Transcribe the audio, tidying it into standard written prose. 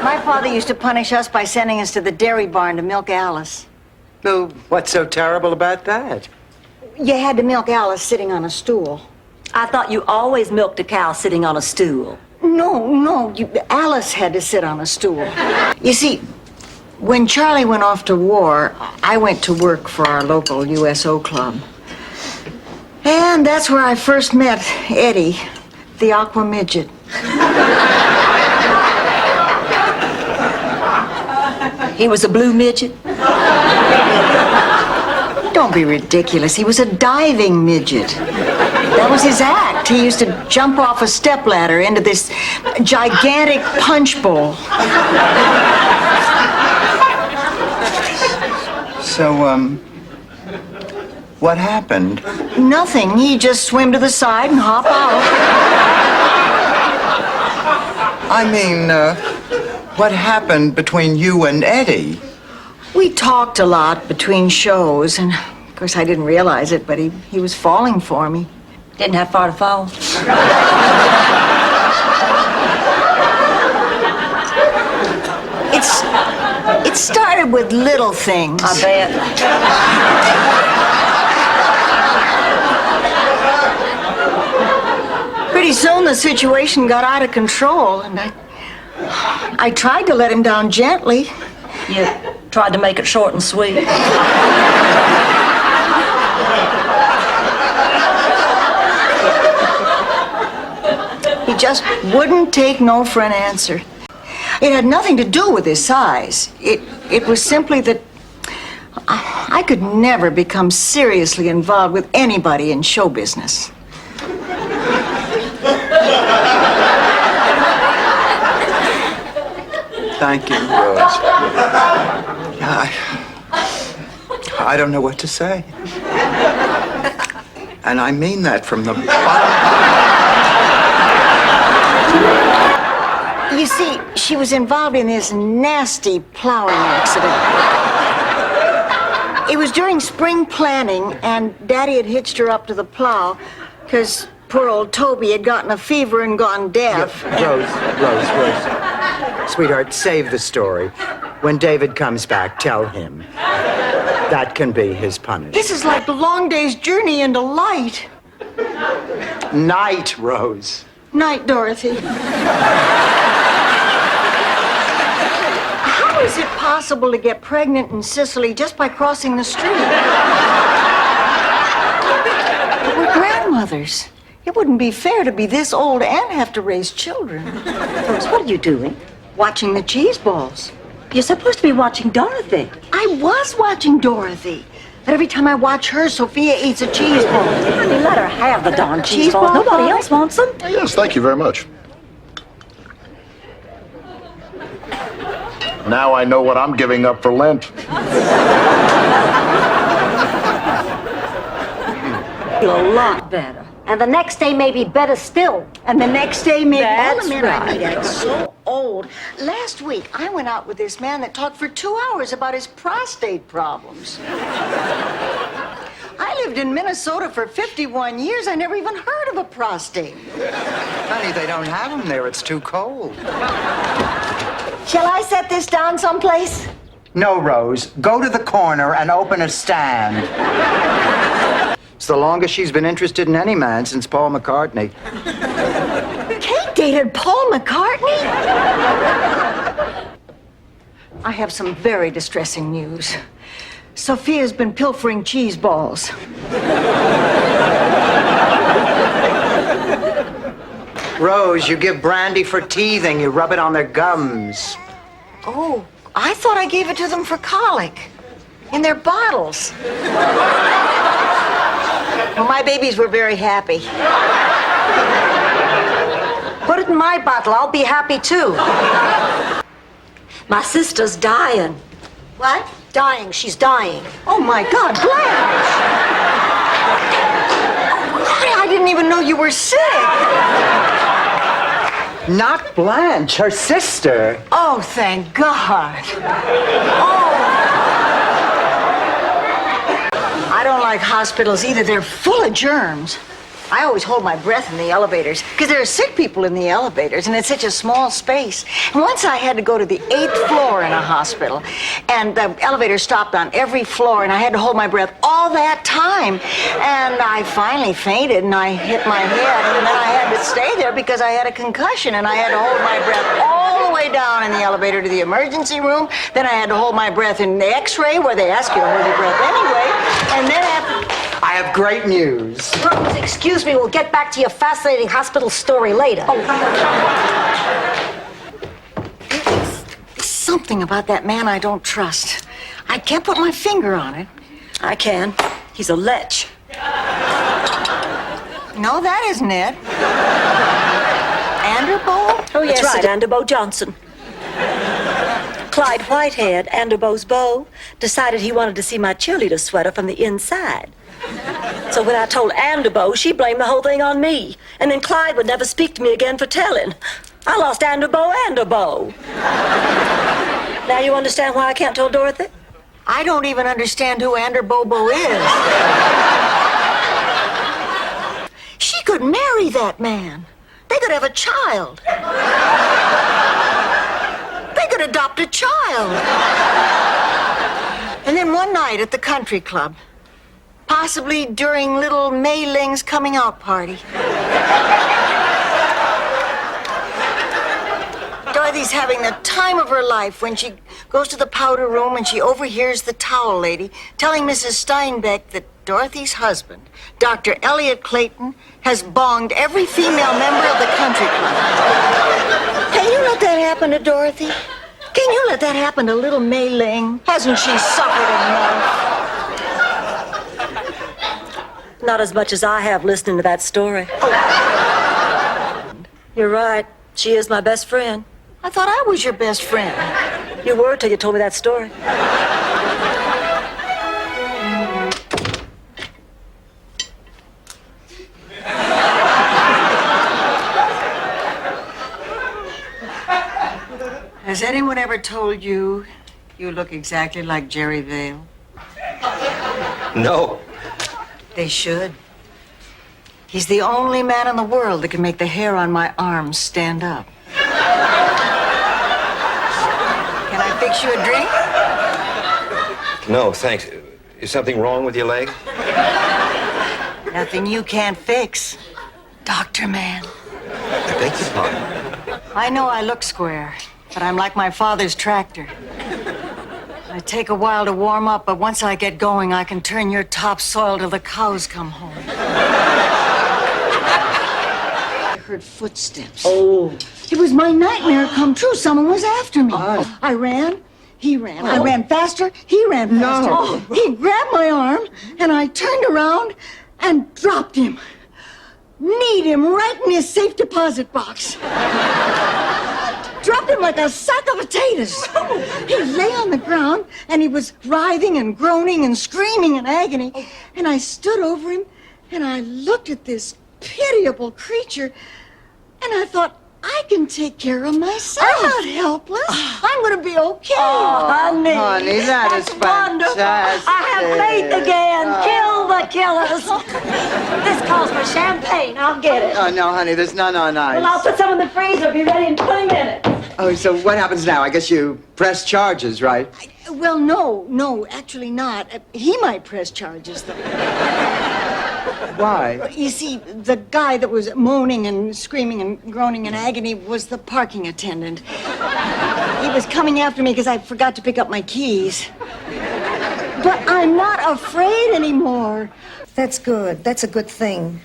My father used to punish us by sending us to the dairy barn to milk Alice. Well, what's so terrible about that? You had to milk Alice sitting on a stool. I thought you always milked a cow sitting on a stool. No, Alice had to sit on a stool. You see, when Charlie went off to war, I went to work for our local USO club. And that's where I first met Eddie, the aqua midget. He was a blue midget? Don't be ridiculous. He was a diving midget. That was his act. He used to jump off a stepladder into this gigantic punch bowl. So, what happened? Nothing. He just swim to the side and hop out. I mean, what happened between you and Eddie? We talked a lot between shows, and of course I didn't realize it, but he was falling for me. Didn't have far to fall. It started with little things. I bet. Pretty soon the situation got out of control, and I tried to let him down gently. You tried to make it short and sweet. He just wouldn't take no for an answer. It had nothing to do with his size. It was simply that I could never become seriously involved with anybody in show business. Thank you, Rose. I don't know what to say. And I mean that from the bottom. You see, she was involved in this nasty plowing accident. It was during spring planting, and Daddy had hitched her up to the plow because poor old Toby had gotten a fever and gone deaf. Rose. Sweetheart, save the story. When David comes back, tell him. That can be his punishment. This is like the long day's journey into light. Night, Rose. Night, Dorothy. How is it possible to get pregnant in Sicily just by crossing the street? We're grandmothers. It wouldn't be fair to be this old and have to raise children. Rose, what are you doing? Watching the cheese balls. You're supposed to be watching Dorothy. I was watching Dorothy. But every time I watch her, Sophia eats a cheese ball. Honey, let her have the darn cheese Cheese balls. ball, Nobody Molly? else wants them. Yes, thank you very much. Now I know what I'm giving up for Lent. Feel a lot better. And the next day may be better still. And the next day, maybe That's all the men I right. meet act so old. Last week, I went out with this man that talked for 2 hours about his prostate problems. I lived in Minnesota for 51 years. I never even heard of a prostate. Honey, they don't have them there. It's too cold. Shall I set this down someplace? No, Rose. Go to the corner and open a stand. It's the longest she's been interested in any man since Paul McCartney. Kate dated Paul McCartney? I have some very distressing news. Sophia's been pilfering cheese balls. Rose, you give brandy for teething. You rub it on their gums. Oh, I thought I gave it to them for colic. In their bottles. Well, my babies were very happy. Put it in my bottle. I'll be happy too. My sister's dying. What? Dying. She's dying. Oh, my God, Blanche! Oh, I didn't even know you were sick. Not Blanche, her sister. Oh, thank God. Oh. I don't like hospitals either. They're full of germs. I always hold my breath in the elevators because there are sick people in the elevators and it's such a small space. And once I had to go to the 8th floor in a hospital and the elevator stopped on every floor and I had to hold my breath all that time. And I finally fainted and I hit my head and then I had to stay there because I had a concussion and I had to hold my breath all the way down in the elevator to the emergency room. Then I had to hold my breath in the x-ray where they ask you to hold your breath anyway. And then after... I have great news. Rose, excuse me, we'll get back to your fascinating hospital story later. There's something about that man I don't trust. I can't put my finger on it. I can. He's a lech. No, that isn't it. Anderbo? Oh, yes, That's right. Anderbo Johnson. Clyde Whitehead, Anderbo's beau, decided he wanted to see my cheerleader sweater from the inside. So when I told Anderbo, she blamed the whole thing on me. And then Clyde would never speak to me again for telling. I lost Anderbo. Now you understand why I can't tell Dorothy? I don't even understand who Anderbobo is. She could marry that man. They could have a child. They could adopt a child. And then one night at the country club, possibly during little Mei Ling's coming out party, Dorothy's having the time of her life when she goes to the powder room and she overhears the towel lady telling Mrs. Steinbeck that Dorothy's husband, Dr. Elliot Clayton, has bonged every female member of the country club. Can you let that happen to Dorothy? Can you let that happen to little Mei Ling? Hasn't she suffered enough? Not as much as I have listening to that story. You're right. She is my best friend. I thought I was your best friend. You were till you told me that story. Has anyone ever told you you look exactly like Jerry Vale? No. They should. He's the only man in the world that can make the hair on my arms stand up. Can I fix you a drink? No, thanks. Is something wrong with your leg? Nothing you can't fix, Dr. Man. I beg your pardon. I know I look square, but I'm like my father's tractor. I take a while to warm up, but once I get going, I can turn your topsoil till the cows come home. I heard footsteps. Oh. It was my nightmare come true. Someone was after me. I ran. He ran. I ran faster. He ran faster. No. He grabbed my arm, and I turned around and dropped him. Kneed him right in his safe deposit box. Dropped him like a sack of potatoes. He lay on the ground, and he was writhing and groaning and screaming in agony. And I stood over him, and I looked at this pitiable creature, and I thought, I can take care of myself. I'm not helpless. I'm going to be okay. Oh, honey. Honey, that is wonderful. fantastic. I have faith again. Kill the killers. This calls for champagne. I'll get it. Oh, no, honey, there's none on ice. Well, I'll put some in the freezer. Be ready in 20 minutes. Oh, so what happens now? I guess you press charges, right? Well, no, actually not. He might press charges, though. Why? You see, the guy that was moaning and screaming and groaning in agony was the parking attendant. He was coming after me because I forgot to pick up my keys. But I'm not afraid anymore. That's good. That's a good thing.